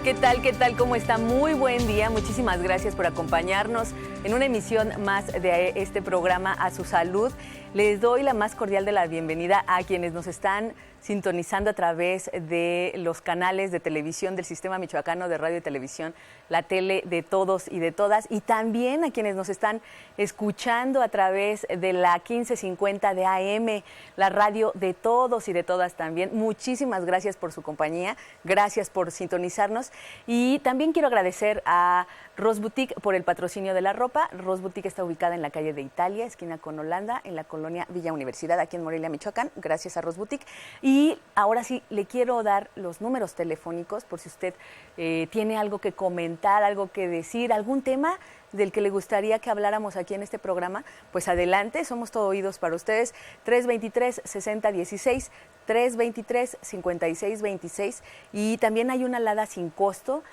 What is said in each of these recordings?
¿Qué tal? ¿Qué tal? ¿Cómo está? Muy buen día. Muchísimas gracias por acompañarnos en una emisión más de este programa A Su Salud. Les doy la más cordial de la bienvenida a quienes nos están sintonizando a través de los canales de televisión del Sistema Michoacano de Radio y Televisión, la tele de todos y de todas, y también a quienes nos están escuchando a través de la 1550 de AM, la radio de todos y de todas también. Muchísimas gracias por su compañía, gracias por sintonizarnos, y también quiero agradecer a Ros Boutique por el patrocinio de la ropa. Ros Boutique está ubicada en la calle de Italia, esquina con Holanda, en la colonia Villa Universidad, aquí en Morelia, Michoacán. Gracias a Ros Boutique. Y ahora sí, le quiero dar los números telefónicos por si usted tiene algo que comentar, algo que decir, algún tema del que le gustaría que habláramos aquí en este programa. Pues adelante, somos todo oídos para ustedes. 323-6016, 323-5626, y también hay una alada sin costo.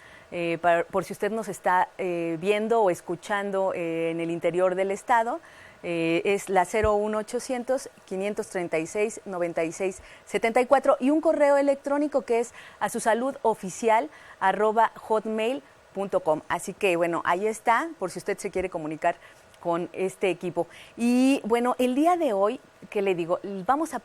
Por si usted nos está viendo o escuchando en el interior del estado, es la 01800-536-9674, y un correo electrónico que es asusaludoficial@hotmail.com. Así que bueno, ahí está, por si usted se quiere comunicar con este equipo. Y bueno, el día de hoy, ¿qué le digo? Vamos a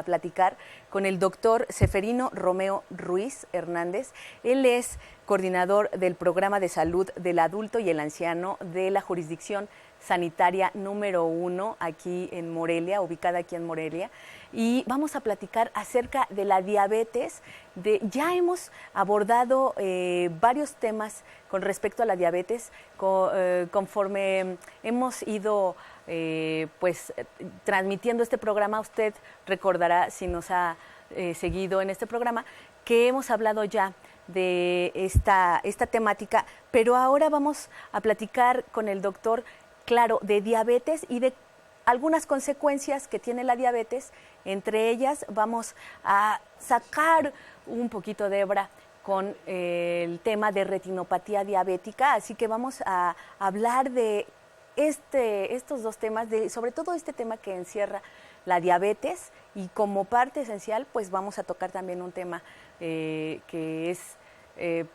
platicar con el doctor Seferino Romeo Ruiz Hernández. Él es coordinador del Programa de Salud del Adulto y el Anciano de la Jurisdicción Sanitaria número 1 aquí en Morelia, ubicada aquí en Morelia, y vamos a platicar acerca de la diabetes. Ya hemos abordado varios temas con respecto a la diabetes, conforme hemos ido transmitiendo este programa. Usted recordará, si nos ha seguido en este programa, que hemos hablado ya de esta temática, pero ahora vamos a platicar con el doctor, claro, de diabetes y de algunas consecuencias que tiene la diabetes. Entre ellas vamos a sacar un poquito de hebra con el tema de retinopatía diabética, así que vamos a hablar de estos dos temas, sobre todo este tema que encierra la diabetes, y como parte esencial pues vamos a tocar también un tema que es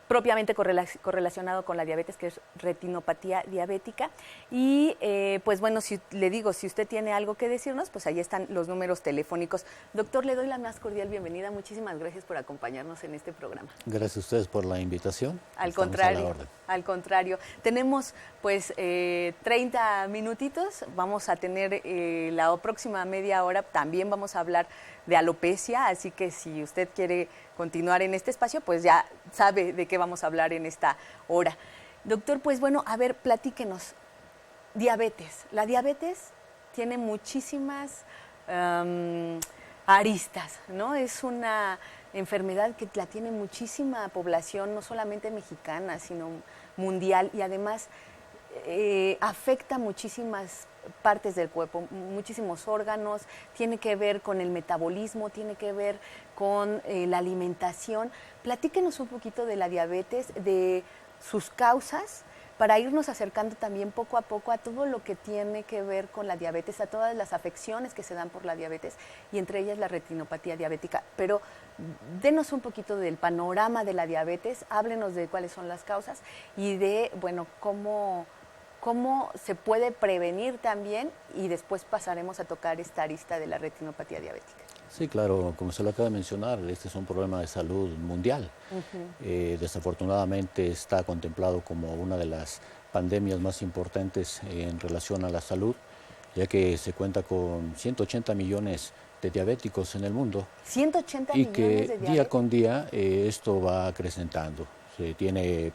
propiamente correlacionado con la diabetes, que es retinopatía diabética. Y pues bueno, si usted tiene algo que decirnos, pues ahí están los números telefónicos. Doctor, le doy la más cordial bienvenida. Muchísimas gracias por acompañarnos en este programa. Gracias a ustedes por la invitación. Al contrario. Tenemos pues 30 minutitos. Vamos a tener la próxima media hora. También vamos a hablar de alopecia, así que si usted quiere continuar en este espacio, pues ya sabe de qué vamos a hablar en esta hora. Doctor, pues bueno, a ver, platíquenos. Diabetes. La diabetes tiene muchísimas aristas, ¿no? Es una enfermedad que la tiene muchísima población, no solamente mexicana, sino mundial, y además afecta muchísimas partes del cuerpo, muchísimos órganos. Tiene que ver con el metabolismo, tiene que ver con la alimentación. Platíquenos un poquito de la diabetes, de sus causas, para irnos acercando también poco a poco a todo lo que tiene que ver con la diabetes, a todas las afecciones que se dan por la diabetes, y entre ellas la retinopatía diabética. Pero denos un poquito del panorama de la diabetes, háblenos de cuáles son las causas y de, bueno, cómo se puede prevenir también, y después pasaremos a tocar esta arista de la retinopatía diabética. Sí, claro, como se lo acaba de mencionar, este es un problema de salud mundial. Desafortunadamente está contemplado como una de las pandemias más importantes en relación a la salud, ya que se cuenta con 180 millones de diabéticos en el mundo. 180 y millones que de diabéticos. Día con día esto va acrecentando. Se tiene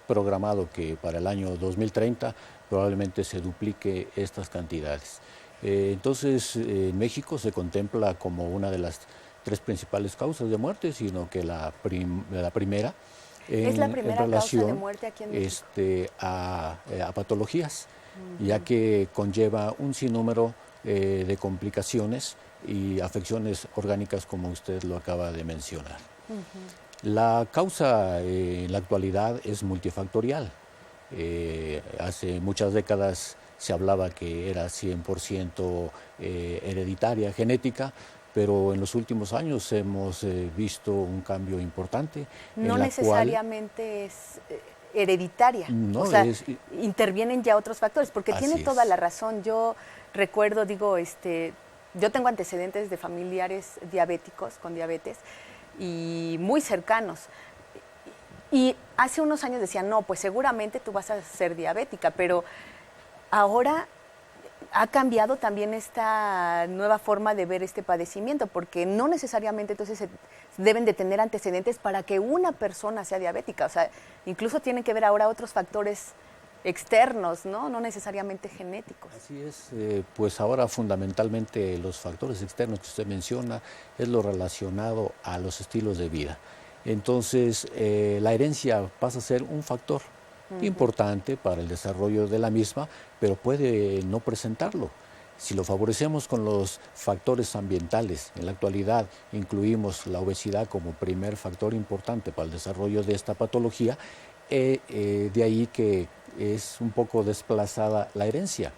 programado que para el año 2030 probablemente se duplique estas cantidades. Entonces, en México se contempla como una de las 3 principales causas de muerte, sino que la primera ¿Es la primera en relación causa de muerte aquí en México? a patologías, ya que conlleva un sinnúmero de complicaciones y afecciones orgánicas, como usted lo acaba de mencionar. La causa en la actualidad es multifactorial. Hace muchas décadas se hablaba que era 100% hereditaria, genética, pero en los últimos años hemos visto un cambio importante. No necesariamente es hereditaria, no, o sea, intervienen ya otros factores, porque tiene toda la razón. Yo recuerdo, yo tengo antecedentes de familiares diabéticos, con diabetes, y muy cercanos. Y hace unos años decían, no, pues seguramente tú vas a ser diabética, pero ahora ha cambiado también esta nueva forma de ver este padecimiento, porque no necesariamente entonces deben de tener antecedentes para que una persona sea diabética. O sea, incluso tienen que ver ahora otros factores externos, ¿no? No necesariamente genéticos. Así es, pues ahora fundamentalmente los factores externos que usted menciona es lo relacionado a los estilos de vida. Entonces, la herencia pasa a ser un factor importante para el desarrollo de la misma, pero puede no presentarlo. Si lo favorecemos con los factores ambientales, en la actualidad incluimos la obesidad como primer factor importante para el desarrollo de esta patología, de ahí que es un poco desplazada la herencia.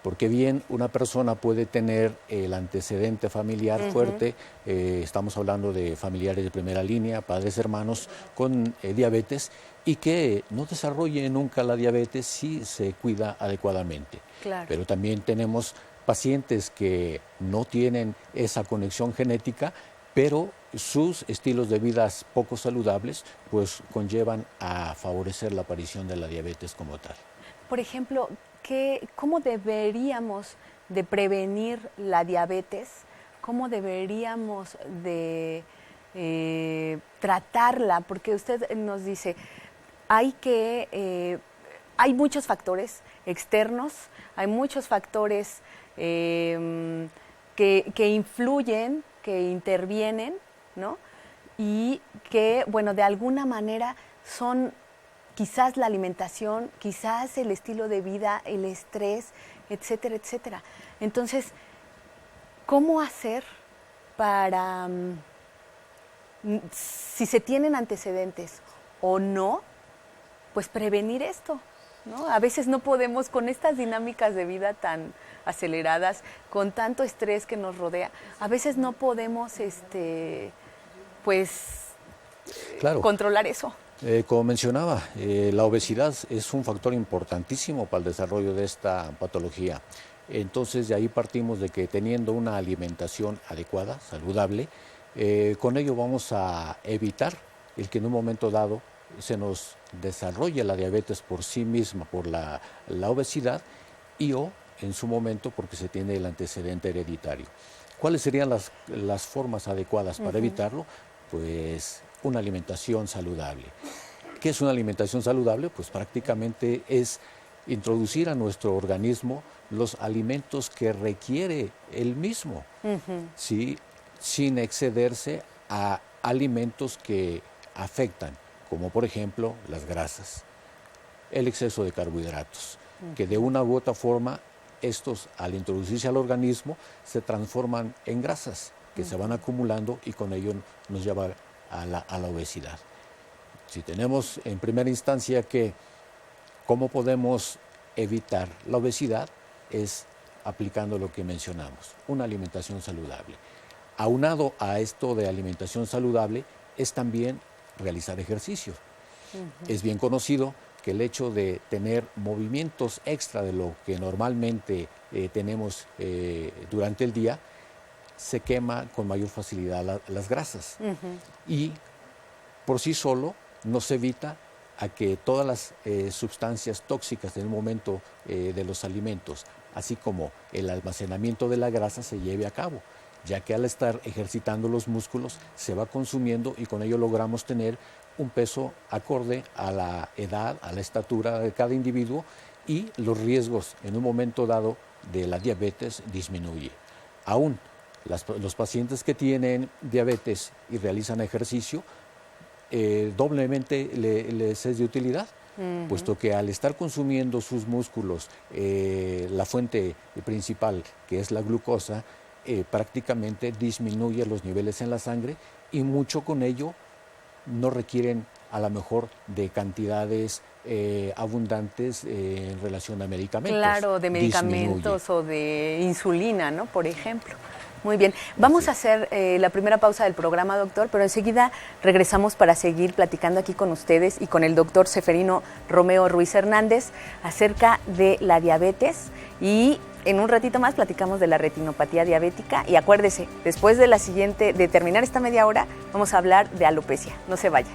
Porque bien una persona puede tener el antecedente familiar fuerte, estamos hablando de familiares de primera línea, padres, hermanos con diabetes, y que no desarrolle nunca la diabetes si se cuida adecuadamente. Claro. Pero también tenemos pacientes que no tienen esa conexión genética, pero sus estilos de vida poco saludables pues conllevan a favorecer la aparición de la diabetes como tal. Por ejemplo, ¿cómo deberíamos de prevenir la diabetes? ¿Cómo deberíamos de tratarla? Porque usted nos dice, hay muchos factores externos, hay muchos factores que influyen, que intervienen, ¿no? Y que, bueno, de alguna manera son quizás la alimentación, quizás el estilo de vida, el estrés, etcétera, etcétera. Entonces, ¿cómo hacer para, si se tienen antecedentes o no, pues prevenir esto, ¿no? A veces no podemos, con estas dinámicas de vida tan aceleradas, con tanto estrés que nos rodea, a veces no podemos, claro, controlar eso. Como mencionaba, la obesidad es un factor importantísimo para el desarrollo de esta patología. Entonces, de ahí partimos de que teniendo una alimentación adecuada, saludable, con ello vamos a evitar el que en un momento dado se nos desarrolle la diabetes por sí misma, por la obesidad, y o en su momento porque se tiene el antecedente hereditario. ¿Cuáles serían las formas adecuadas para evitarlo? Pues una alimentación saludable. ¿Qué es una alimentación saludable? Pues prácticamente es introducir a nuestro organismo los alimentos que requiere el mismo, ¿sí? Sin excederse a alimentos que afectan, como por ejemplo las grasas, el exceso de carbohidratos, que de una u otra forma estos al introducirse al organismo se transforman en grasas que se van acumulando y con ello nos lleva a la obesidad. Si tenemos en primera instancia que cómo podemos evitar la obesidad es aplicando lo que mencionamos, una alimentación saludable. Aunado a esto de alimentación saludable es también realizar ejercicio. Es bien conocido que el hecho de tener movimientos extra de lo que normalmente tenemos durante el día se quema con mayor facilidad las grasas y por sí solo nos evita a que todas las sustancias tóxicas en el momento de los alimentos, así como el almacenamiento de la grasa se lleve a cabo, ya que al estar ejercitando los músculos se va consumiendo y con ello logramos tener un peso acorde a la edad, a la estatura de cada individuo y los riesgos en un momento dado de la diabetes disminuye. Aún los pacientes que tienen diabetes y realizan ejercicio, doblemente les es de utilidad, puesto que al estar consumiendo sus músculos la fuente principal, que es la glucosa, prácticamente disminuye los niveles en la sangre y mucho con ello no requieren a lo mejor de cantidades abundantes en relación a medicamentos. Claro, de medicamentos o de insulina, ¿no? Por ejemplo. Muy bien, vamos a hacer la primera pausa del programa, doctor, pero enseguida regresamos para seguir platicando aquí con ustedes y con el doctor Ceferino Romeo Ruiz Hernández acerca de la diabetes, y en un ratito más platicamos de la retinopatía diabética. Y acuérdese, después de terminar esta media hora, vamos a hablar de alopecia. No se vaya.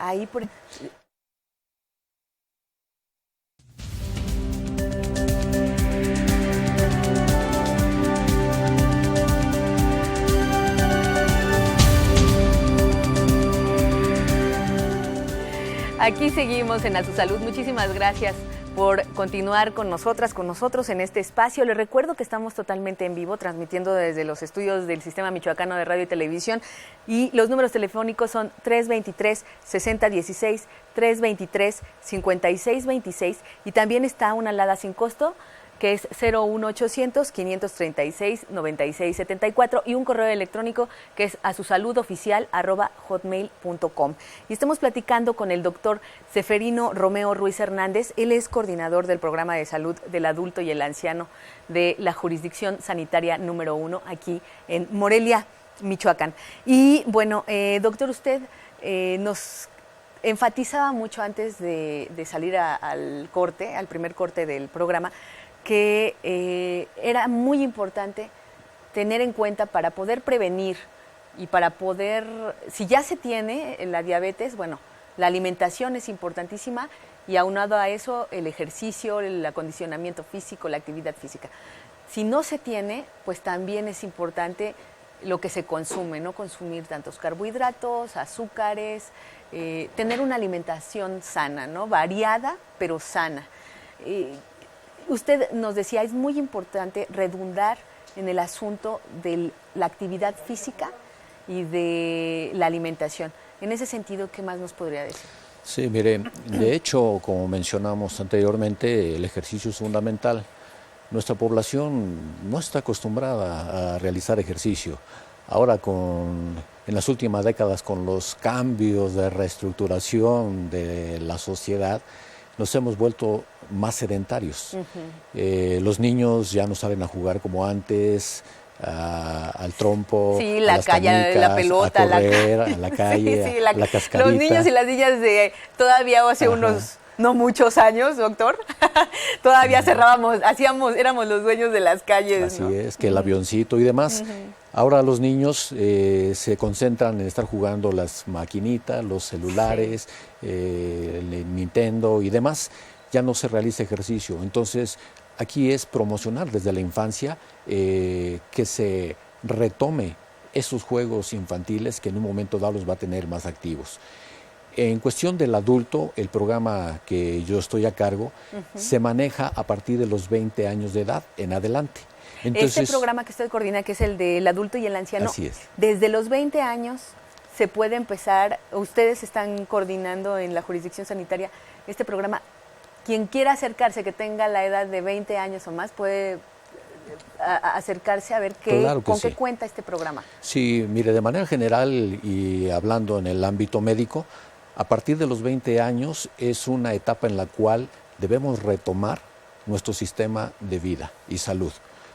Ahí por... Aquí seguimos en A Su Salud. Muchísimas gracias por continuar con nosotros en este espacio. Les recuerdo que estamos totalmente en vivo, transmitiendo desde los estudios del Sistema Michoacano de Radio y Televisión, y los números telefónicos son 323-6016, 323-5626, y también está una alada sin costo, que es 01800-536-9674, y un correo electrónico que es asusaludoficial@hotmail.com. Y estamos platicando con el doctor Ceferino Romeo Ruiz Hernández. Él es coordinador del programa de salud del adulto y el anciano de la jurisdicción sanitaria número 1 aquí en Morelia, Michoacán. Y bueno, doctor, usted nos enfatizaba mucho antes de salir al primer corte del programa, que era muy importante tener en cuenta para poder prevenir y para poder, si ya se tiene la diabetes, bueno, la alimentación es importantísima, y aunado a eso el ejercicio, el acondicionamiento físico, la actividad física. Si no se tiene, pues también es importante lo que se consume, no consumir tantos carbohidratos, azúcares, tener una alimentación sana, ¿no? Variada, pero sana. Usted nos decía, es muy importante redundar en el asunto de la actividad física y de la alimentación. En ese sentido, ¿qué más nos podría decir? Sí, mire, de hecho, como mencionamos anteriormente, el ejercicio es fundamental. Nuestra población no está acostumbrada a realizar ejercicio. Ahora, en las últimas décadas, con los cambios de reestructuración de la sociedad, nos hemos vuelto más sedentarios. Los niños ya no salen a jugar como antes, al trompo, sí, a las canicas, la pelota, a correr, a la calle, sí, la cascarita. Los niños y las niñas de todavía hace unos no muchos años, doctor, todavía éramos los dueños de las calles. Así es, que el avioncito y demás. Ahora los niños se concentran en estar jugando las maquinitas, los celulares, el Nintendo y demás. Ya no se realiza ejercicio. Entonces, aquí es promocionar desde la infancia que se retome esos juegos infantiles que en un momento dado los va a tener más activos. En cuestión del adulto, el programa que yo estoy a cargo se maneja a partir de los 20 años de edad en adelante. Entonces, este programa que usted coordina, que es el del adulto y el anciano, así es. Desde los 20 años se puede empezar, ustedes están coordinando en la jurisdicción sanitaria este programa. Quien quiera acercarse, que tenga la edad de 20 años o más, puede acercarse a ver con qué cuenta este programa. Sí, mire, de manera general y hablando en el ámbito médico, a partir de los 20 años es una etapa en la cual debemos retomar nuestro sistema de vida y salud,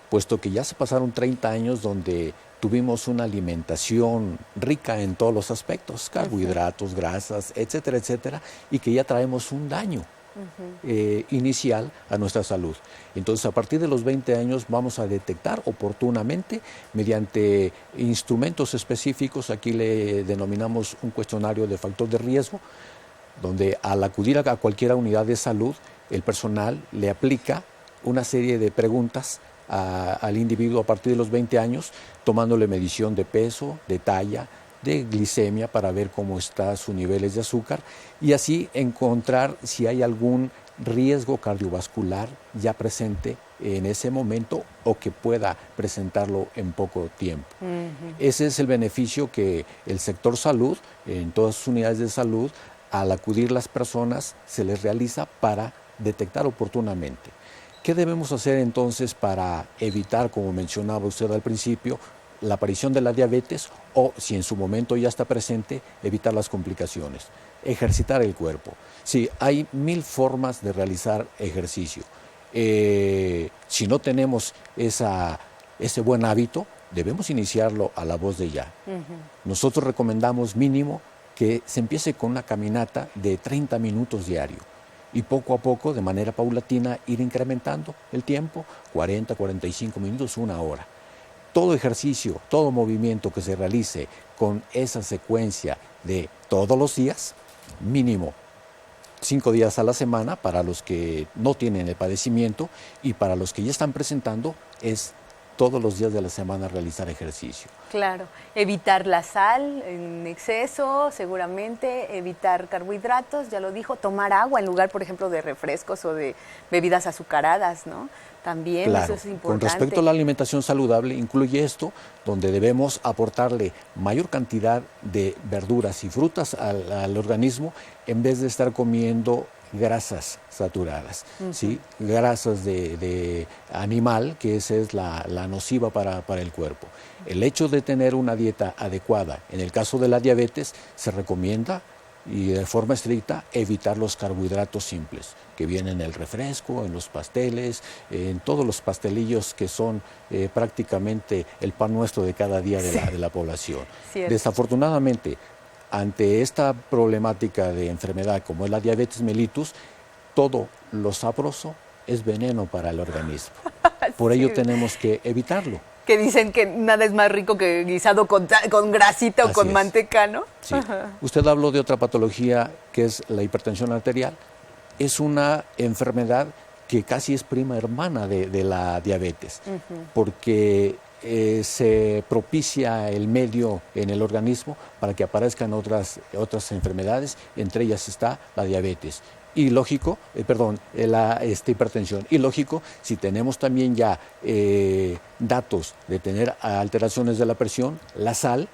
puesto que ya se pasaron 30 años donde tuvimos una alimentación rica en todos los aspectos, carbohidratos, grasas, etcétera, etcétera, y que ya traemos un daño inicial a nuestra salud. Entonces, a partir de los 20 años vamos a detectar oportunamente mediante instrumentos específicos, aquí le denominamos un cuestionario de factor de riesgo, donde al acudir a cualquier unidad de salud, el personal le aplica una serie de preguntas al individuo a partir de los 20 años, tomándole medición de peso, de talla, de glicemia para ver cómo están sus niveles de azúcar y así encontrar si hay algún riesgo cardiovascular ya presente en ese momento o que pueda presentarlo en poco tiempo. Ese es el beneficio que el sector salud, en todas sus unidades de salud, al acudir las personas, se les realiza para detectar oportunamente. ¿Qué debemos hacer entonces para evitar, como mencionaba usted al principio, la aparición de la diabetes o, si en su momento ya está presente, evitar las complicaciones? Ejercitar el cuerpo. Sí, hay 1000 formas de realizar ejercicio. Si no tenemos ese buen hábito, debemos iniciarlo a la voz de ya. Nosotros recomendamos mínimo que se empiece con una caminata de 30 minutos diario y poco a poco, de manera paulatina, ir incrementando el tiempo, 40, 45 minutos, 1 hora. Todo ejercicio, todo movimiento que se realice con esa secuencia de todos los días, mínimo 5 días a la semana para los que no tienen el padecimiento y para los que ya están presentando es todos los días de la semana realizar ejercicio. Claro, evitar la sal en exceso, seguramente, evitar carbohidratos, ya lo dijo, tomar agua en lugar, por ejemplo, de refrescos o de bebidas azucaradas, ¿no? También, claro, eso es importante. Con respecto a la alimentación saludable, incluye esto, donde debemos aportarle mayor cantidad de verduras y frutas al organismo en vez de estar comiendo grasas saturadas, ¿sí? Grasas de animal, que esa es la nociva para el cuerpo. El hecho de tener una dieta adecuada, en el caso de la diabetes, se recomienda y de forma estricta evitar los carbohidratos simples que vienen en el refresco, en los pasteles, en todos los pastelillos que son prácticamente el pan nuestro de cada día de la población. Cierto. Desafortunadamente, ante esta problemática de enfermedad como es la diabetes mellitus, todo lo sabroso es veneno para el organismo. Por ello tenemos que evitarlo. Que dicen que nada es más rico que guisado con grasita o con manteca, ¿no? Sí. Usted habló de otra patología que es la hipertensión arterial. Es una enfermedad que casi es prima hermana de la diabetes, porque se propicia el medio en el organismo para que aparezcan otras enfermedades, entre ellas está la diabetes. Y lógico, la hipertensión. Y lógico, si tenemos también ya datos de tener alteraciones de la presión, la sal,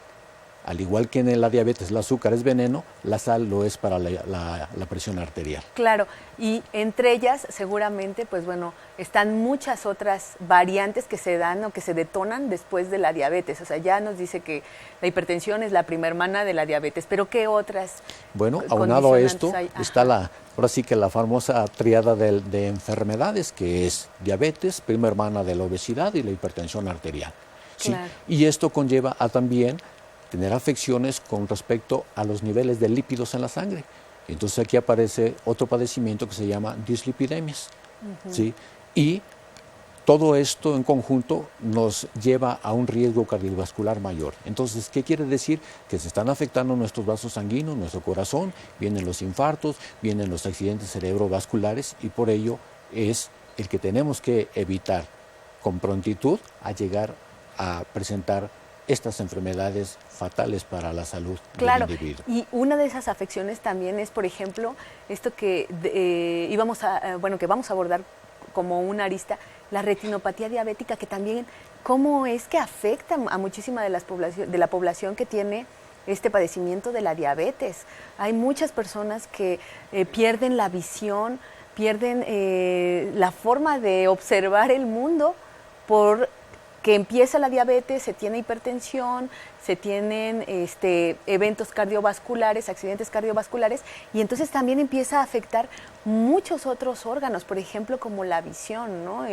al igual que en la diabetes el azúcar es veneno, la sal lo es para la presión arterial. Claro, y entre ellas seguramente, pues bueno, están muchas otras variantes que se dan o que se detonan después de la diabetes. O sea, ya nos dice que la hipertensión es la prima hermana de la diabetes, pero ¿qué otras? Bueno, aunado a esto está ahora sí que la famosa triada de enfermedades, que es diabetes, prima hermana de la obesidad y la hipertensión arterial. ¿Sí? Claro. Y esto conlleva a también tener afecciones con respecto a los niveles de lípidos en la sangre. Entonces aquí aparece otro padecimiento que se llama dislipidemias. ¿Sí? Y todo esto en conjunto nos lleva a un riesgo cardiovascular mayor. Entonces, ¿qué quiere decir? Que se están afectando nuestros vasos sanguíneos, nuestro corazón, vienen los infartos, vienen los accidentes cerebrovasculares y por ello es el que tenemos que evitar con prontitud a llegar a presentar estas enfermedades fatales para la salud del individuo. Y una de esas afecciones también es, por ejemplo, esto que que vamos a abordar como una arista, la retinopatía diabética, que también, ¿cómo es que afecta a muchísima de la población que tiene este padecimiento de la diabetes? Hay muchas personas que pierden la visión, pierden la forma de observar el mundo por que empieza la diabetes, se tiene hipertensión, se tienen eventos cardiovasculares, accidentes cardiovasculares, y entonces también empieza a afectar muchos otros órganos, por ejemplo, como la visión, ¿no?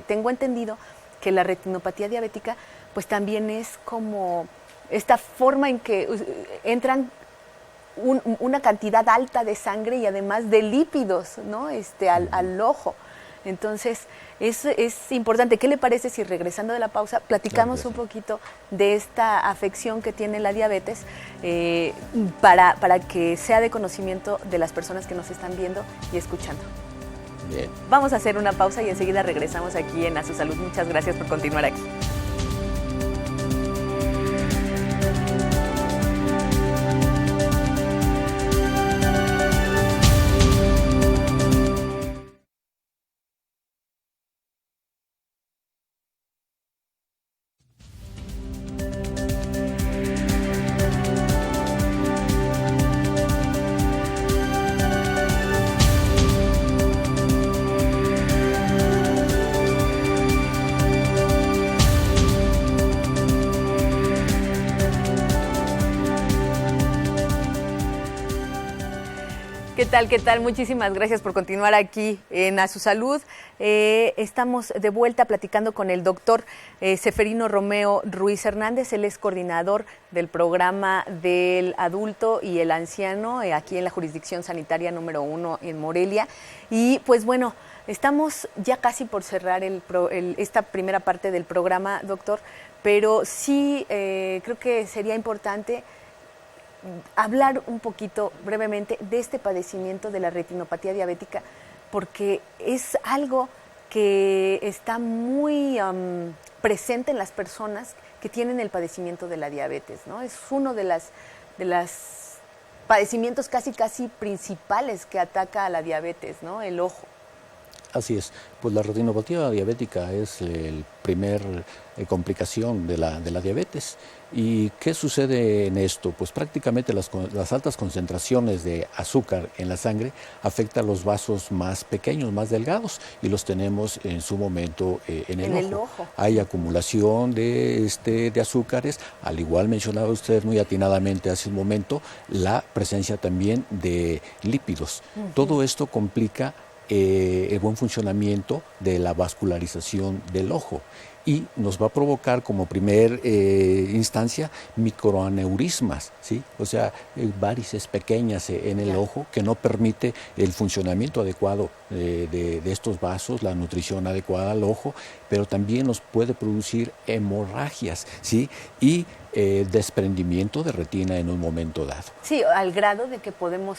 Tengo entendido que la retinopatía diabética, pues también es como esta forma en que entran una cantidad alta de sangre y además de lípidos, ¿no? al ojo. Entonces, es importante. ¿Qué le parece si regresando de la pausa platicamos un poquito de esta afección que tiene la diabetes para que sea de conocimiento de las personas que nos están viendo y escuchando? Bien. Vamos a hacer una pausa y enseguida regresamos aquí en A Su Salud. Muchas gracias por continuar aquí. ¿Qué tal? Muchísimas gracias por continuar aquí en A Su Salud. Estamos de vuelta platicando con el doctor Ceferino Romeo Ruiz Hernández. Él es coordinador del programa del adulto y el anciano aquí en la jurisdicción sanitaria número 1 en Morelia. Y pues bueno, estamos ya casi por cerrar esta primera parte del programa, doctor, pero sí creo que sería importante hablar un poquito brevemente de este padecimiento de la retinopatía diabética, porque es algo que está muy presente en las personas que tienen el padecimiento de la diabetes, ¿no? Es uno de las padecimientos casi principales que ataca a la diabetes, ¿no? El ojo. Así es, pues la retinopatía diabética es el primer complicación de la diabetes. ¿Y qué sucede en esto? Pues prácticamente las altas concentraciones de azúcar en la sangre afectan los vasos más pequeños, más delgados, y los tenemos en su momento en el ojo. Hay acumulación de azúcares, al igual mencionaba usted muy atinadamente hace un momento, la presencia también de lípidos. Todo esto complica el buen funcionamiento de la vascularización del ojo y nos va a provocar como primer instancia microaneurismas, ¿sí? O sea, varices pequeñas en el ojo que no permite el funcionamiento adecuado de estos vasos, la nutrición adecuada al ojo, pero también nos puede producir hemorragias, ¿sí? Y desprendimiento de retina en un momento dado. Sí, al grado de que podemos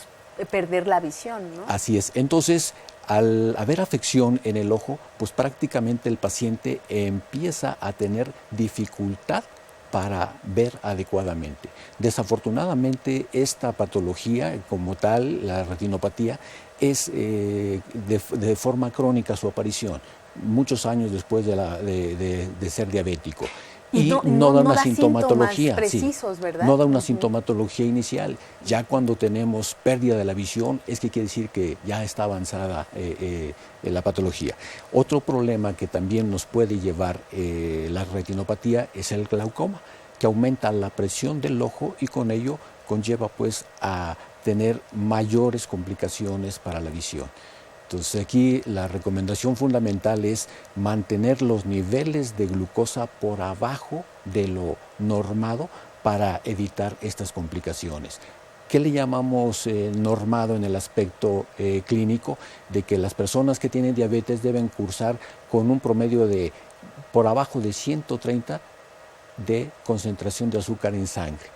perder la visión, ¿no? Así es. Entonces, al haber afección en el ojo, pues prácticamente el paciente empieza a tener dificultad para ver adecuadamente. Desafortunadamente, esta patología como tal, la retinopatía, es de forma crónica su aparición, muchos años después de ser diabético. Y no da una sintomatología precisos, ¿verdad? No da una sintomatología inicial. Ya cuando tenemos pérdida de la visión, es que quiere decir que ya está avanzada la patología. Otro problema que también nos puede llevar la retinopatía es el glaucoma, que aumenta la presión del ojo y con ello conlleva pues a tener mayores complicaciones para la visión. Entonces aquí la recomendación fundamental es mantener los niveles de glucosa por abajo de lo normado para evitar estas complicaciones. ¿Qué le llamamos normado en el aspecto clínico? De que las personas que tienen diabetes deben cursar con un promedio de por abajo de 130 de concentración de azúcar en sangre.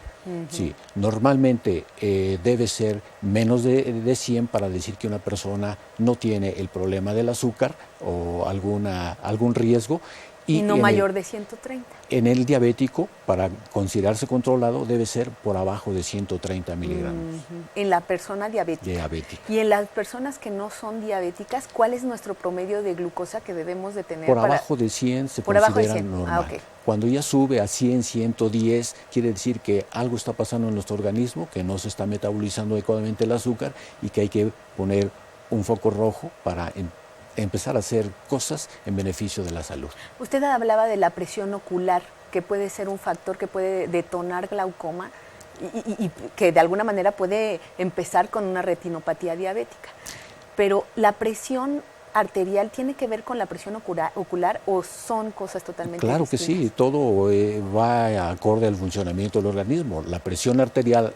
Sí, normalmente debe ser menos de 100 para decir que una persona no tiene el problema del azúcar o algún riesgo. Y no mayor de 130. En el diabético, para considerarse controlado, debe ser por abajo de 130 miligramos. En la persona diabética. Y en las personas que no son diabéticas, ¿cuál es nuestro promedio de glucosa que debemos de tener? Por abajo de 100 se considera normal. Okay. Cuando ya sube a 100, 110, quiere decir que algo está pasando en nuestro organismo, que no se está metabolizando adecuadamente el azúcar y que hay que poner un foco rojo para empezar a hacer cosas en beneficio de la salud. Usted hablaba de la presión ocular, que puede ser un factor que puede detonar glaucoma y que de alguna manera puede empezar con una retinopatía diabética. Pero la presión arterial tiene que ver con la presión ocular o son cosas totalmente Claro distintas? Que sí, todo va acorde al funcionamiento del organismo. La presión arterial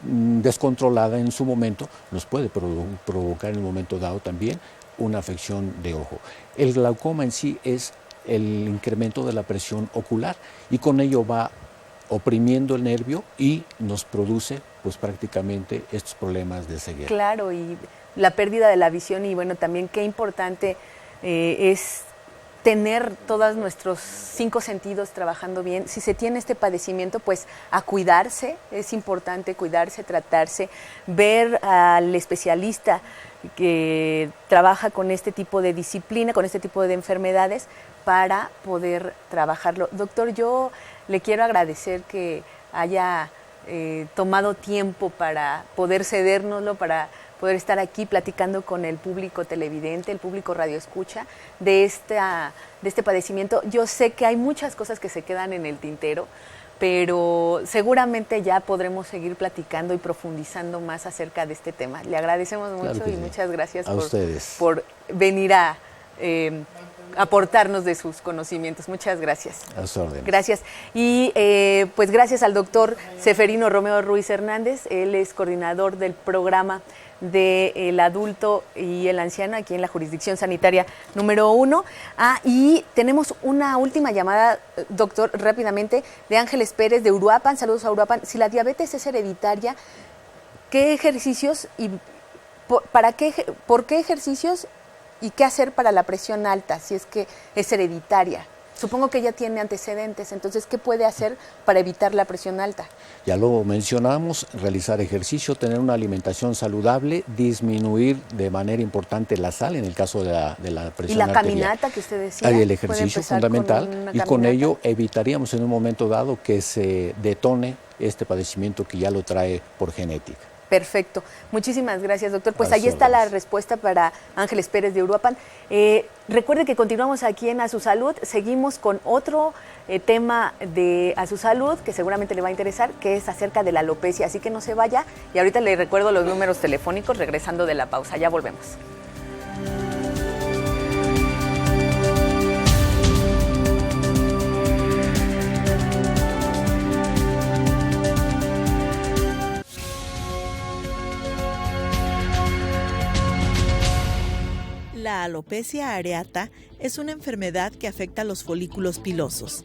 descontrolada en su momento nos puede provocar en el momento dado también una afección de ojo. El glaucoma en sí es el incremento de la presión ocular y con ello va oprimiendo el nervio y nos produce pues prácticamente estos problemas de ceguera. Claro, y la pérdida de la visión y bueno, también qué importante es tener todos nuestros 5 sentidos trabajando bien. Si se tiene este padecimiento, pues a cuidarse, es importante cuidarse, tratarse, ver al especialista que trabaja con este tipo de disciplina, con este tipo de enfermedades, para poder trabajarlo. Doctor, yo le quiero agradecer que haya tomado tiempo para poder cedérnoslo, para poder estar aquí platicando con el público televidente, el público radioescucha de este padecimiento. Yo sé que hay muchas cosas que se quedan en el tintero, pero seguramente ya podremos seguir platicando y profundizando más acerca de este tema. Le agradecemos mucho y muchas gracias por venir a aportarnos de sus conocimientos. Muchas gracias. A sus órdenes. Gracias. Y pues gracias al doctor Seferino Romeo Ruiz Hernández. Él es coordinador del programa del adulto y el anciano aquí en la jurisdicción sanitaria número 1. Y tenemos una última llamada, doctor, rápidamente, de Ángeles Pérez de Uruapan. Saludos a Uruapan. Si la diabetes es hereditaria, ¿qué ejercicios y por qué ejercicios y qué hacer para la presión alta si es que es hereditaria? Supongo que ella tiene antecedentes, entonces, ¿qué puede hacer para evitar la presión alta? Ya lo mencionamos, realizar ejercicio, tener una alimentación saludable, disminuir de manera importante la sal en el caso de la presión arterial. Y la caminata que usted decía. El ejercicio fundamental y con ello evitaríamos en un momento dado que se detone este padecimiento que ya lo trae por genética. Perfecto. Muchísimas gracias, doctor. Pues ahí está la respuesta para Ángeles Pérez de Uruapan. Recuerde que continuamos aquí en A Su Salud. Seguimos con otro tema de A Su Salud que seguramente le va a interesar, que es acerca de la alopecia. Así que no se vaya. Y ahorita le recuerdo los números telefónicos regresando de la pausa. Ya volvemos. La alopecia areata es una enfermedad que afecta a los folículos pilosos.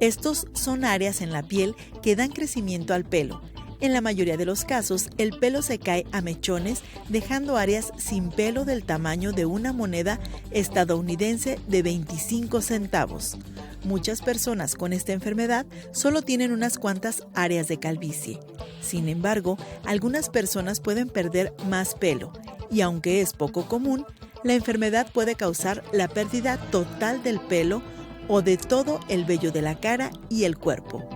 Estos son áreas en la piel que dan crecimiento al pelo. En la mayoría de los casos, el pelo se cae a mechones, dejando áreas sin pelo del tamaño de una moneda estadounidense de 25 centavos. Muchas personas con esta enfermedad solo tienen unas cuantas áreas de calvicie. Sin embargo, algunas personas pueden perder más pelo, y aunque es poco común, la enfermedad puede causar la pérdida total del pelo o de todo el vello de la cara y el cuerpo.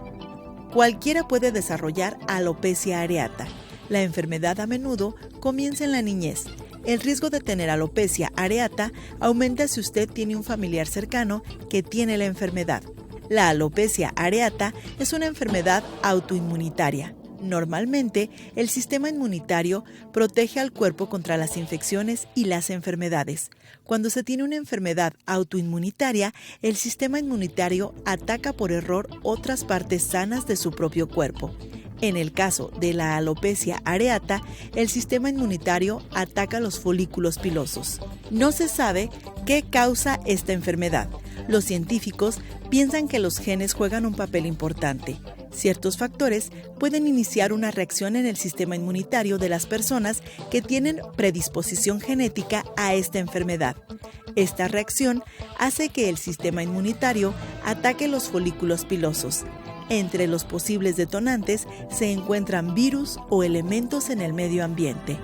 Cualquiera puede desarrollar alopecia areata. La enfermedad a menudo comienza en la niñez. El riesgo de tener alopecia areata aumenta si usted tiene un familiar cercano que tiene la enfermedad. La alopecia areata es una enfermedad autoinmunitaria. Normalmente, el sistema inmunitario protege al cuerpo contra las infecciones y las enfermedades. Cuando se tiene una enfermedad autoinmunitaria, el sistema inmunitario ataca por error otras partes sanas de su propio cuerpo. En el caso de la alopecia areata, el sistema inmunitario ataca los folículos pilosos. No se sabe qué causa esta enfermedad. Los científicos piensan que los genes juegan un papel importante. Ciertos factores pueden iniciar una reacción en el sistema inmunitario de las personas que tienen predisposición genética a esta enfermedad. Esta reacción hace que el sistema inmunitario ataque los folículos pilosos. Entre los posibles detonantes se encuentran virus o elementos en el medio ambiente.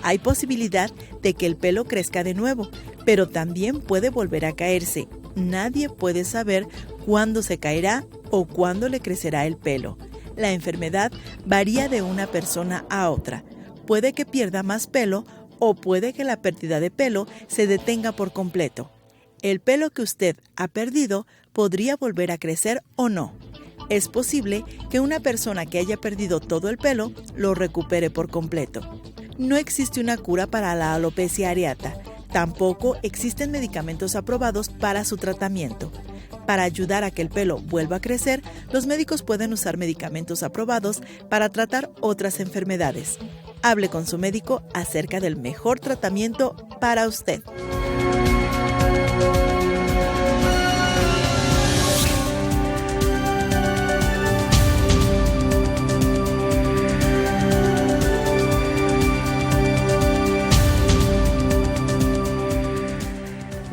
Hay posibilidad de que el pelo crezca de nuevo, pero también puede volver a caerse. Nadie puede saber cuándo se caerá o cuándo le crecerá el pelo. La enfermedad varía de una persona a otra. Puede que pierda más pelo o puede que la pérdida de pelo se detenga por completo. El pelo que usted ha perdido podría volver a crecer o no. Es posible que una persona que haya perdido todo el pelo lo recupere por completo. No existe una cura para la alopecia areata. Tampoco existen medicamentos aprobados para su tratamiento. Para ayudar a que el pelo vuelva a crecer, los médicos pueden usar medicamentos aprobados para tratar otras enfermedades. Hable con su médico acerca del mejor tratamiento para usted.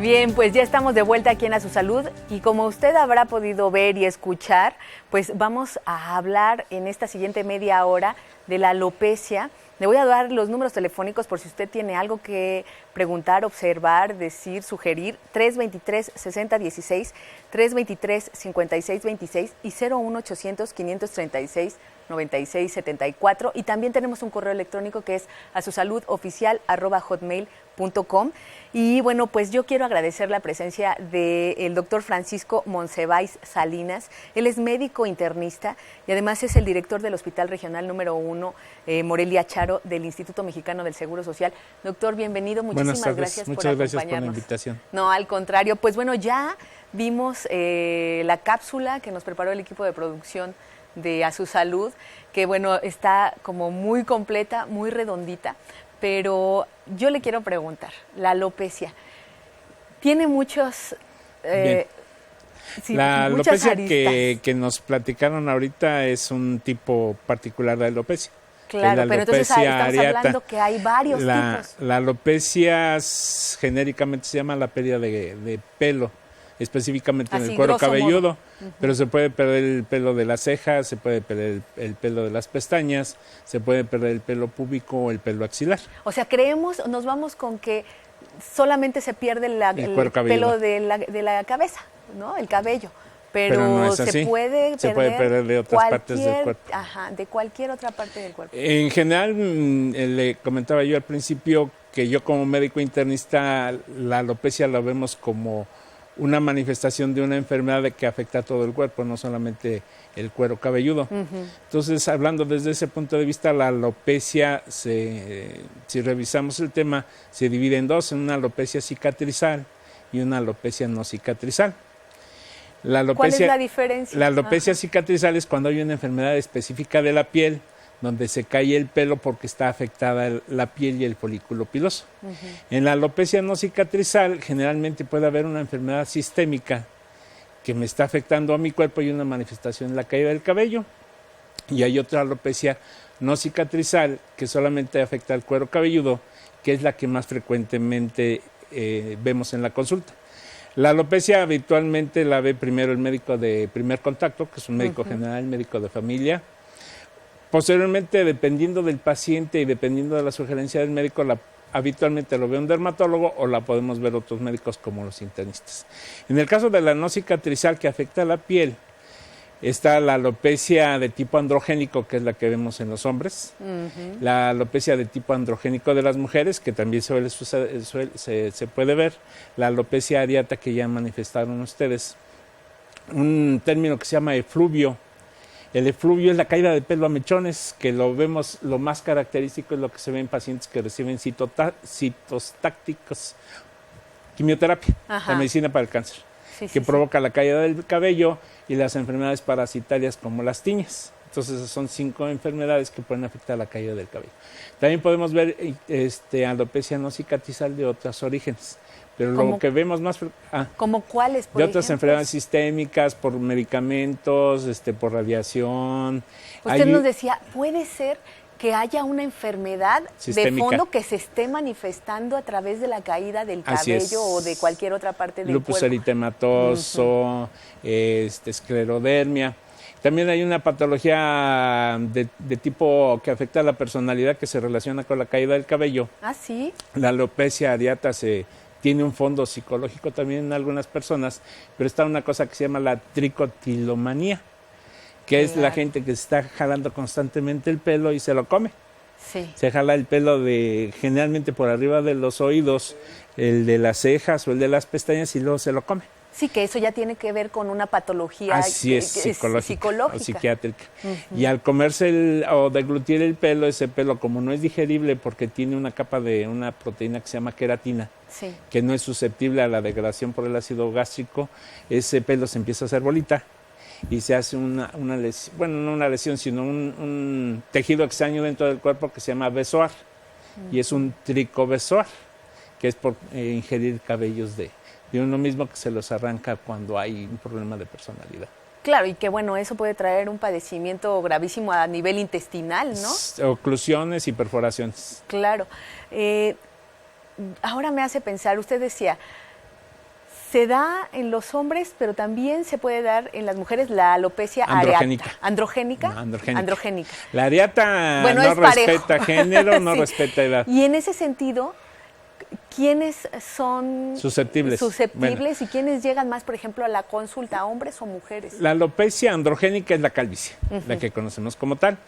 Bien, pues ya estamos de vuelta aquí en A Su Salud y como usted habrá podido ver y escuchar, pues vamos a hablar en esta siguiente media hora de la alopecia. Le voy a dar los números telefónicos por si usted tiene algo que preguntar, observar, decir, sugerir. 323-6016, 323-5626 y 01800-536-9674. Y también tenemos un correo electrónico que es asusaludoficial@hotmail.com. Y bueno, pues yo quiero agradecer la presencia del doctor Francisco Monsiváis Salinas. Él es médico internista y además es el director del Hospital Regional número 1 Morelia Charo del Instituto Mexicano del Seguro Social. Doctor, bienvenido. Muchísimas gracias por acompañarnos. Muchas gracias por la invitación. No, al contrario. Pues bueno, ya vimos la cápsula que nos preparó el equipo de producción de A Su Salud, que bueno, está como muy completa, muy redondita. Pero yo le quiero preguntar, la alopecia, tiene muchos... la alopecia que nos platicaron ahorita es un tipo particular de alopecia. Claro, pero entonces estamos hablando que hay varios tipos. La alopecia genéricamente se llama la pérdida de pelo, específicamente en el cuero cabelludo, pero se puede perder el pelo de las cejas, se puede perder el pelo de las pestañas, se puede perder el pelo púbico o el pelo axilar. O sea, nos vamos con que solamente se pierde el pelo de la cabeza, ¿no? El cabello. Pero no es así. Se puede perder de otras partes del cuerpo. Ajá, de cualquier otra parte del cuerpo. En general, le comentaba yo al principio que yo como médico internista, la alopecia la vemos como una manifestación de una enfermedad que afecta a todo el cuerpo, no solamente el cuero cabelludo. Entonces, hablando desde ese punto de vista, la alopecia, si revisamos el tema, se divide en dos, en una alopecia cicatrizal y una alopecia no cicatrizal. ¿Cuál es la diferencia? La alopecia cicatrizal es cuando hay una enfermedad específica de la piel, donde se cae el pelo porque está afectada la piel y el folículo piloso. En la alopecia no cicatrizal generalmente puede haber una enfermedad sistémica que me está afectando a mi cuerpo y una manifestación en la caída del cabello. Y hay otra alopecia no cicatrizal que solamente afecta al cuero cabelludo, que es la que más frecuentemente vemos en la consulta. La alopecia habitualmente la ve primero el médico de primer contacto, que es un médico general, médico de familia. Posteriormente, dependiendo del paciente y dependiendo de la sugerencia del médico, habitualmente lo ve un dermatólogo o la podemos ver otros médicos como los internistas. En el caso de la no cicatrizal que afecta a la piel, está la alopecia de tipo androgénico, que es la que vemos en los hombres, la alopecia de tipo androgénico de las mujeres, que también se puede ver, la alopecia areata que ya manifestaron ustedes, un término que se llama efluvio. El efluvio es la caída de pelo a mechones, que lo vemos, lo más característico es lo que se ve en pacientes que reciben citostáticos, quimioterapia, la medicina para el cáncer, que provoca la caída del cabello y las enfermedades parasitarias como las tiñas. Entonces son 5 enfermedades que pueden afectar la caída del cabello. También podemos ver alopecia no cicatrizal de otros orígenes. Pero lo que vemos más... ¿Como cuáles, por de otras ejemplo? enfermedades sistémicas, por medicamentos, por radiación. Usted nos decía, puede ser que haya una enfermedad sistémica de fondo que se esté manifestando a través de la caída del cabello o de cualquier otra parte del lupus cuerpo. eritematoso, esclerodermia. También hay una patología de tipo que afecta a la personalidad que se relaciona con la caída del cabello. ¿Ah, sí? La alopecia areata tiene un fondo psicológico también en algunas personas, pero está una cosa que se llama la tricotilomanía, que es la gente que se está jalando constantemente el pelo y se lo come. Sí. Se jala el pelo generalmente por arriba de los oídos, el de las cejas o el de las pestañas y luego se lo come. Sí, que eso ya tiene que ver con una patología psicológica o psiquiátrica. Y al comerse o deglutir el pelo, ese pelo como no es digerible porque tiene una capa de una proteína que se llama queratina, que no es susceptible a la degradación por el ácido gástrico, ese pelo se empieza a hacer bolita y se hace una lesión, bueno, no una lesión, sino un tejido extraño dentro del cuerpo que se llama bezoar, y es un tricobezoar, que es por ingerir cabellos de uno mismo que se los arranca cuando hay un problema de personalidad. Claro, y que bueno, eso puede traer un padecimiento gravísimo a nivel intestinal, ¿no? Oclusiones y perforaciones. Claro. Ahora me hace pensar, usted decía, se da en los hombres, pero también se puede dar en las mujeres la alopecia androgénica. areata. ¿Androgénica? No, androgénica. Androgénica. La areata bueno, no respeta parejo. género, no respeta edad. Y en ese sentido, ¿quiénes son susceptibles bueno, y quiénes llegan más, por ejemplo, a la consulta, hombres o mujeres? La alopecia androgénica es la calvicie, la que conocemos como tal,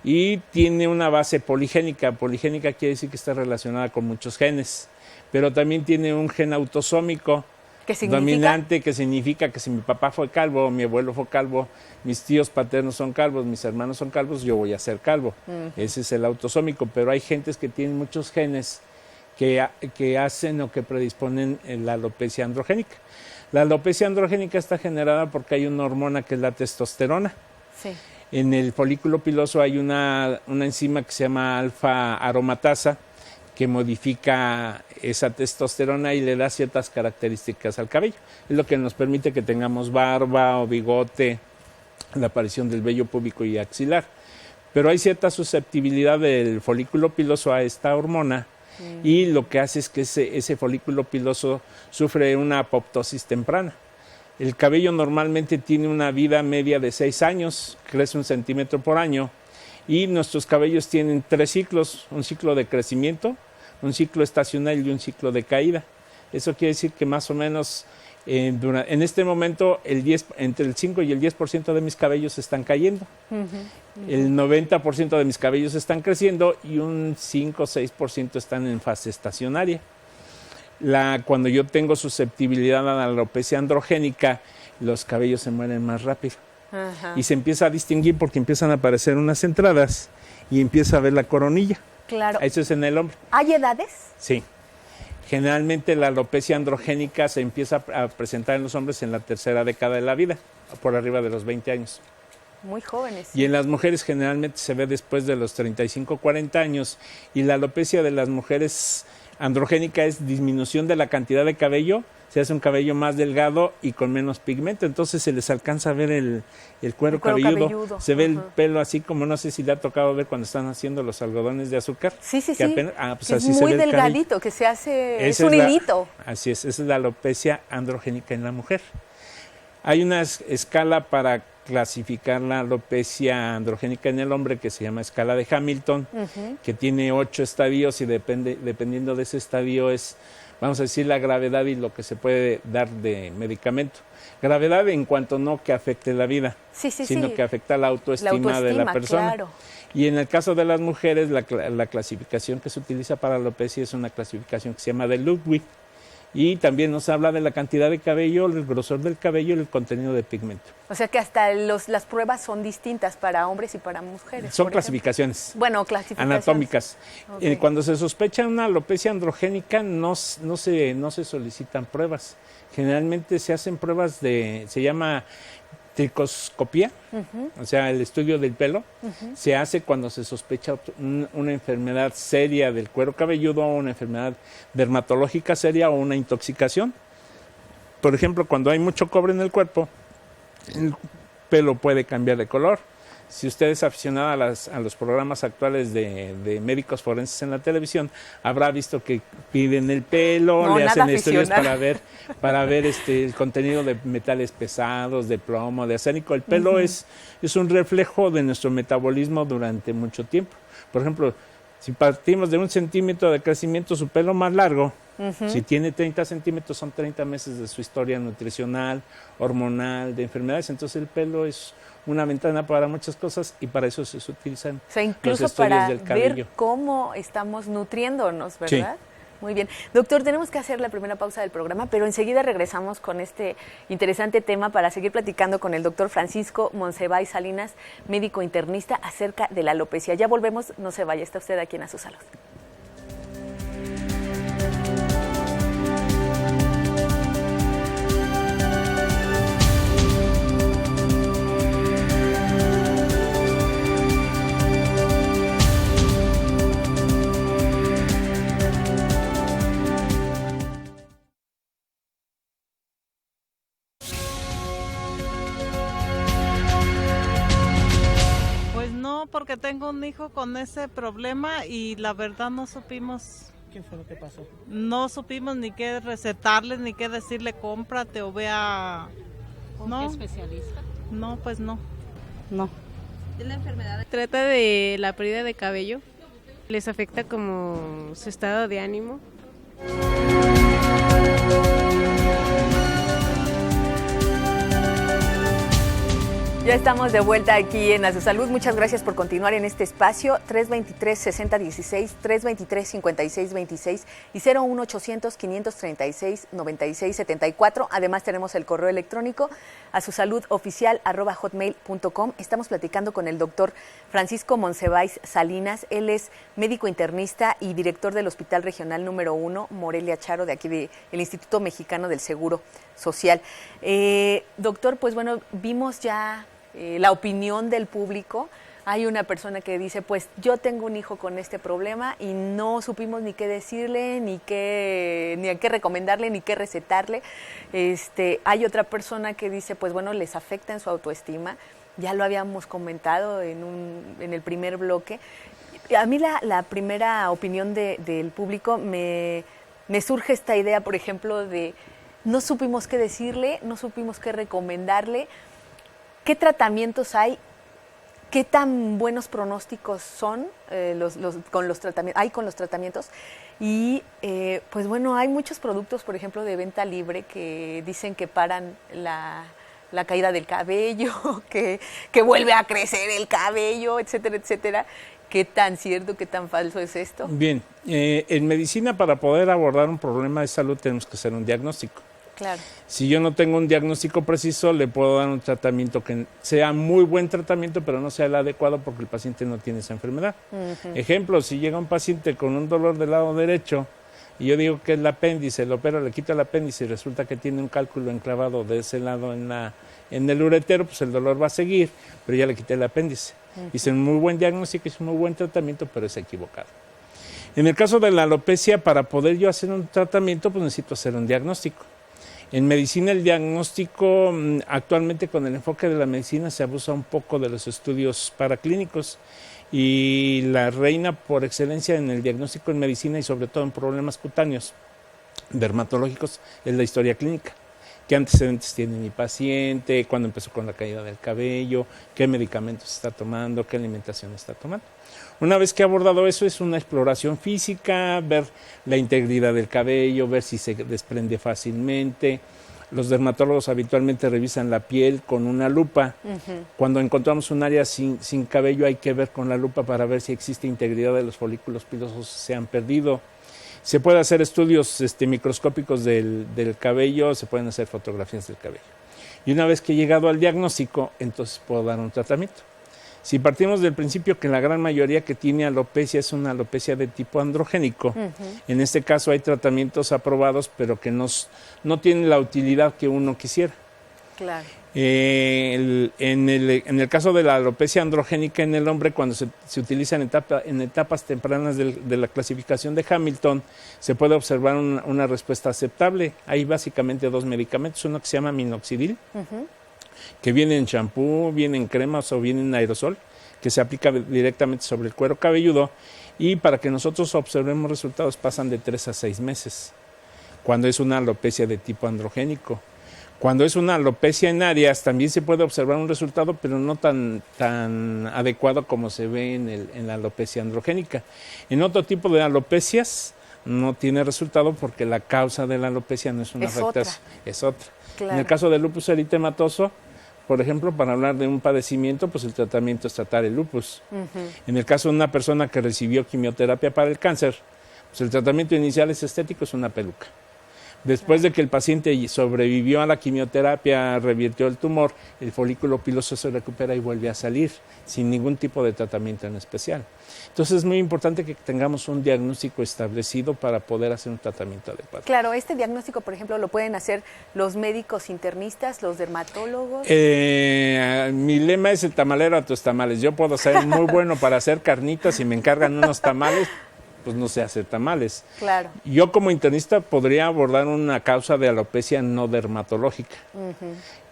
y tiene una base poligénica. Poligénica quiere decir que está relacionada con muchos genes, pero también tiene un gen autosómico dominante, que significa que si mi papá fue calvo, mi abuelo fue calvo, mis tíos paternos son calvos, mis hermanos son calvos, yo voy a ser calvo. Ese es el autosómico, pero hay gentes que tienen muchos genes que hacen o que predisponen la alopecia androgénica. La alopecia androgénica está generada porque hay una hormona que es la testosterona. Sí. En el folículo piloso hay una enzima que se llama alfa aromatasa que modifica esa testosterona y le da ciertas características al cabello. Es lo que nos permite que tengamos barba o bigote, la aparición del vello púbico y axilar. Pero hay cierta susceptibilidad del folículo piloso a esta hormona. Y lo que hace es que ese folículo piloso sufre una apoptosis temprana. El cabello normalmente tiene una vida media de 6 años, crece 1 centímetro por año, y nuestros cabellos tienen 3 ciclos, un ciclo de crecimiento, un ciclo estacional y un ciclo de caída. Eso quiere decir que más o menos en este momento entre el 5 y el 10% de mis cabellos están cayendo. El 90% de mis cabellos están creciendo y un 5 o 6% están en fase estacionaria. Cuando yo tengo susceptibilidad a la alopecia androgénica, los cabellos se mueren más rápido. Y se empieza a distinguir porque empiezan a aparecer unas entradas y empieza a ver la coronilla. Claro. Eso es en el hombre. ¿Hay edades? Sí. Generalmente la alopecia androgénica se empieza a presentar en los hombres en la tercera década de la vida, por arriba de los 20 años. Muy jóvenes. Y en las mujeres generalmente se ve después de los 35 o 40 años. Y la alopecia de las mujeres androgénica es disminución de la cantidad de cabello, se hace un cabello más delgado y con menos pigmento, entonces se les alcanza a ver el cuero cabelludo. Se ve el pelo así como, no sé si le ha tocado ver cuando están haciendo los algodones de azúcar. Sí. Pues así es se muy ve el delgadito, cabello. que se hace, es un hilito. Así es, esa es la alopecia androgénica en la mujer. Hay una escala para clasificar la alopecia androgénica en el hombre que se llama escala de Hamilton, que tiene 8 estadios y dependiendo de ese estadio es, vamos a decir, la gravedad y lo que se puede dar de medicamento. Gravedad en cuanto no que afecte la vida, sino que afecta la autoestima de la persona. Claro. Y en el caso de las mujeres, la clasificación que se utiliza para la alopecia es una clasificación que se llama de Ludwig. Y también nos habla de la cantidad de cabello, el grosor del cabello y el contenido de pigmento. O sea que hasta las pruebas son distintas para hombres y para mujeres. Son clasificaciones. Bueno, clasificaciones anatómicas. Okay. Cuando se sospecha una alopecia androgénica no se solicitan pruebas. Generalmente se hacen pruebas se llama tricoscopía, o sea, el estudio del pelo, se hace cuando se sospecha una enfermedad seria del cuero cabelludo, una enfermedad dermatológica seria o una intoxicación. Por ejemplo, cuando hay mucho cobre en el cuerpo, el pelo puede cambiar de color. Si usted es aficionado a los programas actuales de médicos forenses en la televisión, habrá visto que piden el pelo, no, le hacen estudios aficionado. para ver el contenido de metales pesados, de plomo, de arsénico. El pelo es un reflejo de nuestro metabolismo durante mucho tiempo. Por ejemplo, si partimos de 1 centímetro de crecimiento, su pelo más largo, si tiene 30 centímetros, son 30 meses de su historia nutricional, hormonal, de enfermedades. Entonces el pelo es una ventana para muchas cosas y para eso se utilizan O sea, los incluso estudios para del cabello. ver cómo estamos nutriéndonos, ¿verdad? Sí. Muy bien. Doctor, tenemos que hacer la primera pausa del programa, pero enseguida regresamos con este interesante tema para seguir platicando con el doctor Francisco Monsiváis Salinas, médico internista, acerca de la alopecia. Ya volvemos, no se vaya, está usted aquí en A Su Salud. Porque tengo un hijo con ese problema y la verdad no supimos. ¿Qué fue lo que pasó? No supimos ni qué recetarle, ni qué decirle cómprate o vea. ¿Con ¿No? qué especialista? No, pues no. No. ¿Es la enfermedad? Trata de la pérdida de cabello. Les afecta como su estado de ánimo. Ya estamos de vuelta aquí en A Su Salud. Muchas gracias por continuar en este espacio. 323-6016, 323-5626 y 01800-536-9674. Además tenemos el correo electrónico asusaludoficial@hotmail.com. Estamos platicando con el doctor Francisco Monsiváis Salinas. Él es médico internista y director del Hospital Regional número 1, Morelia Charo, de aquí del Instituto Mexicano del Seguro Social. Doctor, pues bueno, vimos ya la opinión del público. Hay una persona que dice, pues yo tengo un hijo con este problema y no supimos ni qué decirle, ni a qué recomendarle, ni qué recetarle. Hay otra persona que dice, pues bueno, les afecta en su autoestima. Ya lo habíamos comentado en el primer bloque. A mí la primera opinión del público me surge esta idea, por ejemplo, de no supimos qué decirle, no supimos qué recomendarle. ¿Qué tratamientos hay? ¿Qué tan buenos pronósticos son con los tratamientos? Y pues bueno, hay muchos productos, por ejemplo, de venta libre que dicen que paran la caída del cabello, que vuelve a crecer el cabello, etcétera, etcétera. ¿Qué tan cierto, qué tan falso es esto? Bien, en medicina, para poder abordar un problema de salud tenemos que hacer un diagnóstico. Claro. Si yo no tengo un diagnóstico preciso, le puedo dar un tratamiento que sea muy buen tratamiento, pero no sea el adecuado porque el paciente no tiene esa enfermedad. Ejemplo, si llega un paciente con un dolor del lado derecho y yo digo que es el apéndice, lo opero, le quito el apéndice y resulta que tiene un cálculo enclavado de ese lado en el uretero, pues el dolor va a seguir, pero ya le quité el apéndice. Hice un muy buen diagnóstico, hice un muy buen tratamiento, pero es equivocado. En el caso de la alopecia, para poder yo hacer un tratamiento, pues necesito hacer un diagnóstico. En medicina el diagnóstico, actualmente con el enfoque de la medicina se abusa un poco de los estudios paraclínicos y la reina por excelencia en el diagnóstico en medicina y sobre todo en problemas cutáneos dermatológicos es la historia clínica. ¿Qué antecedentes tiene mi paciente? ¿Cuándo empezó con la caída del cabello? ¿Qué medicamentos está tomando? ¿Qué alimentación está tomando? Una vez que he abordado eso, es una exploración física, ver la integridad del cabello, ver si se desprende fácilmente. Los dermatólogos habitualmente revisan la piel con una lupa. Cuando encontramos un área sin cabello, hay que ver con la lupa para ver si existe integridad de los folículos pilosos, se han perdido. Se puede hacer estudios microscópicos del cabello, se pueden hacer fotografías del cabello. Y una vez que he llegado al diagnóstico, entonces puedo dar un tratamiento. Si partimos del principio que la gran mayoría que tiene alopecia es una alopecia de tipo androgénico, en este caso hay tratamientos aprobados, pero que no tienen la utilidad que uno quisiera. Claro. En el caso de la alopecia androgénica en el hombre, cuando se utiliza en etapas tempranas de la clasificación de Hamilton, se puede observar una respuesta aceptable. Hay básicamente 2 medicamentos, uno que se llama minoxidil, que viene en champú, viene en cremas o viene en aerosol, que se aplica directamente sobre el cuero cabelludo, y para que nosotros observemos resultados pasan de 3 a 6 meses, cuando es una alopecia de tipo androgénico. Cuando es una alopecia en áreas también se puede observar un resultado, pero no tan adecuado como se ve en la alopecia androgénica. En otro tipo de alopecias no tiene resultado porque la causa de la alopecia no es una afectación, es otra. Claro. En el caso del lupus eritematoso, por ejemplo, para hablar de un padecimiento, pues el tratamiento es tratar el lupus. En el caso de una persona que recibió quimioterapia para el cáncer, pues el tratamiento inicial es estético, es una peluca. Después de que el paciente sobrevivió a la quimioterapia, revirtió el tumor, el folículo piloso se recupera y vuelve a salir sin ningún tipo de tratamiento en especial. Entonces es muy importante que tengamos un diagnóstico establecido para poder hacer un tratamiento adecuado. Claro, este diagnóstico, por ejemplo, lo pueden hacer los médicos internistas, los dermatólogos. Mi lema es el tamalero a tus tamales. Yo puedo ser muy bueno para hacer carnitas y me encargan unos tamales, pues no sé hacer tamales. Claro. Yo como internista podría abordar una causa de alopecia no dermatológica.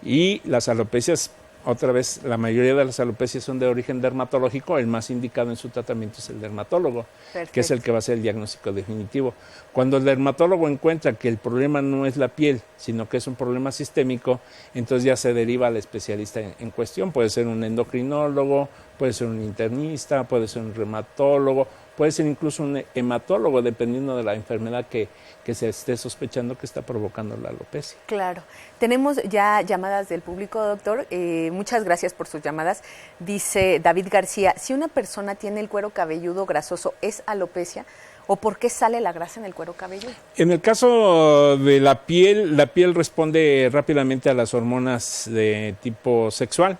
Y las alopecias, otra vez, la mayoría de las alopecias son de origen dermatológico, el más indicado en su tratamiento es el dermatólogo, que es el que va a hacer el diagnóstico definitivo. Cuando el dermatólogo encuentra que el problema no es la piel, sino que es un problema sistémico, entonces ya se deriva al especialista en cuestión. Puede ser un endocrinólogo, puede ser un internista, puede ser un reumatólogo, puede ser incluso un hematólogo, dependiendo de la enfermedad que se esté sospechando que está provocando la alopecia. Claro. Tenemos ya llamadas del público, doctor. Muchas gracias por sus llamadas. Dice David García, si una persona tiene el cuero cabelludo grasoso, ¿es alopecia? ¿O por qué sale la grasa en el cuero cabelludo? En el caso de la piel responde rápidamente a las hormonas de tipo sexual.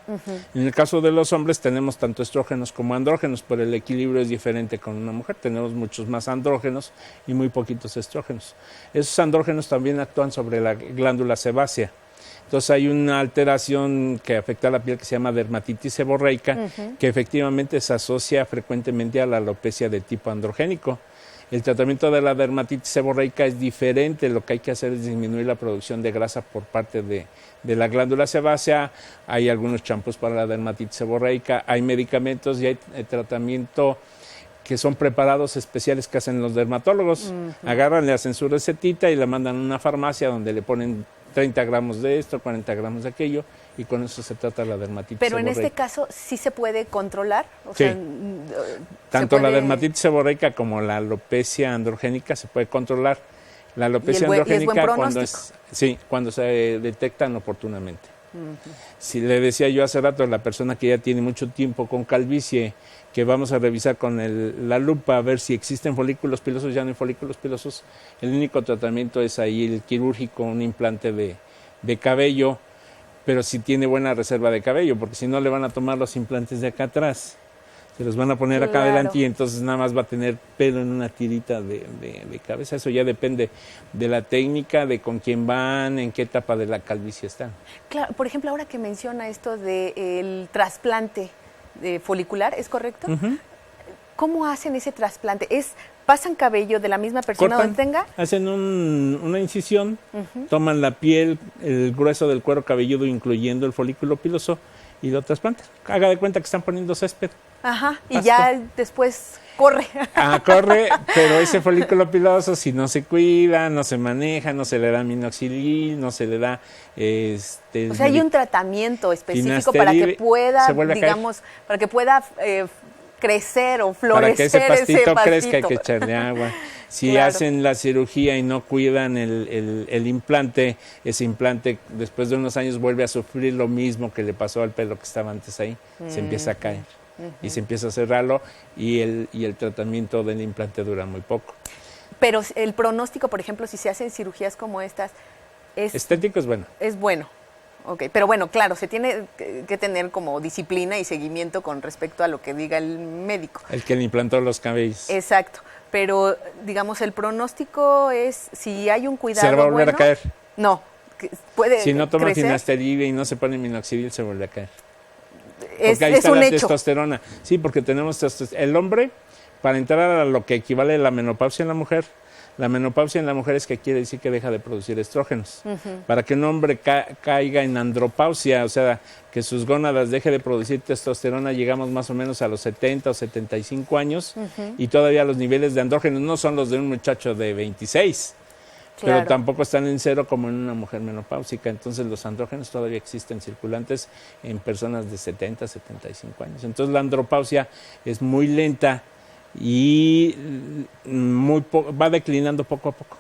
En el caso de los hombres tenemos tanto estrógenos como andrógenos, pero el equilibrio es diferente con una mujer. Tenemos muchos más andrógenos y muy poquitos estrógenos. Esos andrógenos también actúan sobre la glándula sebácea. Entonces hay una alteración que afecta a la piel que se llama dermatitis seborreica, que efectivamente se asocia frecuentemente a la alopecia de tipo androgénico. El tratamiento de la dermatitis seborreica es diferente, lo que hay que hacer es disminuir la producción de grasa por parte de la glándula sebácea. Hay algunos champús para la dermatitis seborreica, hay medicamentos y hay tratamiento que son preparados especiales que hacen los dermatólogos. Agarran, le hacen su recetita y la mandan a una farmacia donde le ponen 30 gramos de esto, 40 gramos de aquello, y con eso se trata la dermatitis Pero seborreica. en este caso, ¿sí se puede controlar? O Sí. sea, Tanto la puede... dermatitis seborreica como la alopecia androgénica se puede controlar. La alopecia androgénica cuando se detectan oportunamente. Si le decía yo hace rato a la persona que ya tiene mucho tiempo con calvicie, que vamos a revisar con la lupa a ver si existen folículos pilosos, ya no hay folículos pilosos, el único tratamiento es ahí el quirúrgico, un implante de cabello, pero si tiene buena reserva de cabello, porque si no le van a tomar los implantes de acá atrás, se los van a poner acá adelante y entonces nada más va a tener pelo en una tirita de cabeza. Eso ya depende de la técnica, de con quién van, en qué etapa de la calvicie están. Claro, por ejemplo, ahora que menciona esto del trasplante folicular, ¿es correcto? ¿Cómo hacen ese trasplante? ¿Pasan cabello de la misma persona donde tenga? Hacen una incisión, toman la piel, el grueso del cuero cabelludo, incluyendo el folículo piloso, y lo trasplantan. Haga de cuenta que están poniendo césped. Ajá, y ya después corre. Corre, pero ese folículo piloso, si no se cuida, no se maneja, no se le da minoxidil, no se le da... o sea, hay un tratamiento específico para que pueda, digamos, para que pueda crecer o florecer para que ese pastito crezca hay que echarle agua. Si claro. hacen la cirugía y no cuidan el implante, ese implante después de unos años vuelve a sufrir lo mismo que le pasó al pelo que estaba antes ahí, se empieza a caer y se empieza a cerrarlo y el tratamiento del implante dura muy poco. Pero el pronóstico, por ejemplo, si se hacen cirugías como estas, estético es bueno. Es bueno. Ok, pero bueno, claro, se tiene que tener como disciplina y seguimiento con respecto a lo que diga el médico. El que le implantó los cabellos. Exacto, pero digamos el pronóstico es si hay un cuidado ¿Se va a volver a caer? No, puede Si no toma crecer. finasteride y no se pone minoxidil, se vuelve a caer. Es, Porque ahí es está un la hecho. testosterona. Sí, porque tenemos el hombre, para entrar a lo que equivale a la menopausia en la mujer es que quiere decir que deja de producir estrógenos. Para que un hombre caiga en andropausia, o sea, que sus gónadas deje de producir testosterona, llegamos más o menos a los 70 o 75 años y todavía los niveles de andrógenos no son los de un muchacho de 26. Claro. Pero tampoco están en cero como en una mujer menopáusica. Entonces los andrógenos todavía existen circulantes en personas de 70, 75 años. Entonces la andropausia es muy lenta y va declinando poco a poco.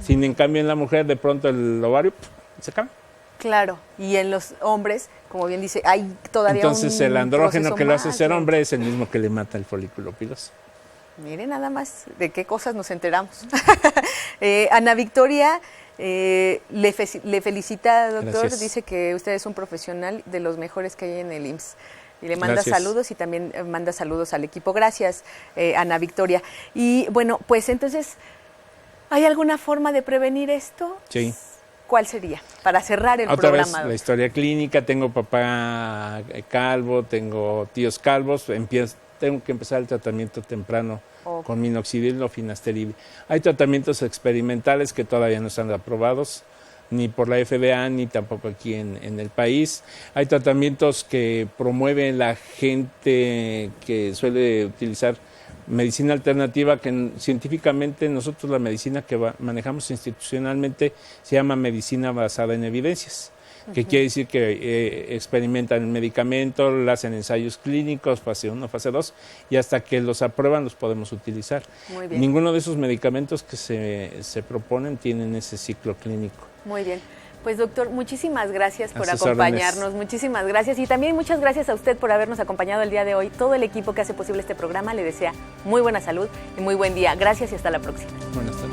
Sin en cambio en la mujer de pronto el ovario se acaba. Claro, y en los hombres, como bien dice, hay todavía Entonces el andrógeno proceso que lo hace más ser lento. hombre es el mismo que le mata el folículo piloso. Miren nada más de qué cosas nos enteramos. Ana Victoria le felicita, doctor, Gracias. dice que usted es un profesional de los mejores que hay en el IMSS. Y le manda Gracias. saludos y también manda saludos al equipo. Gracias, Ana Victoria. Y bueno, pues entonces, ¿hay alguna forma de prevenir esto? Sí. ¿Cuál sería? Para cerrar el Otra vez programa. la historia clínica, tengo papá calvo, tengo tíos calvos, tengo que empezar el tratamiento temprano con minoxidil o finasteride. Hay tratamientos experimentales que todavía no están aprobados, ni por la FDA, ni tampoco aquí en el país. Hay tratamientos que promueve la gente que suele utilizar medicina alternativa, que científicamente nosotros la medicina que manejamos institucionalmente se llama medicina basada en evidencias, que quiere decir que experimentan el medicamento, le hacen ensayos clínicos, fase 1, fase 2, y hasta que los aprueban los podemos utilizar. Muy bien. Ninguno de esos medicamentos que se proponen tienen ese ciclo clínico. Muy bien. Pues doctor, muchísimas gracias por A sus acompañarnos, órdenes. muchísimas gracias y también muchas gracias a usted por habernos acompañado el día de hoy. Todo el equipo que hace posible este programa le desea muy buena salud y muy buen día. Gracias y hasta la próxima. Buenas tardes.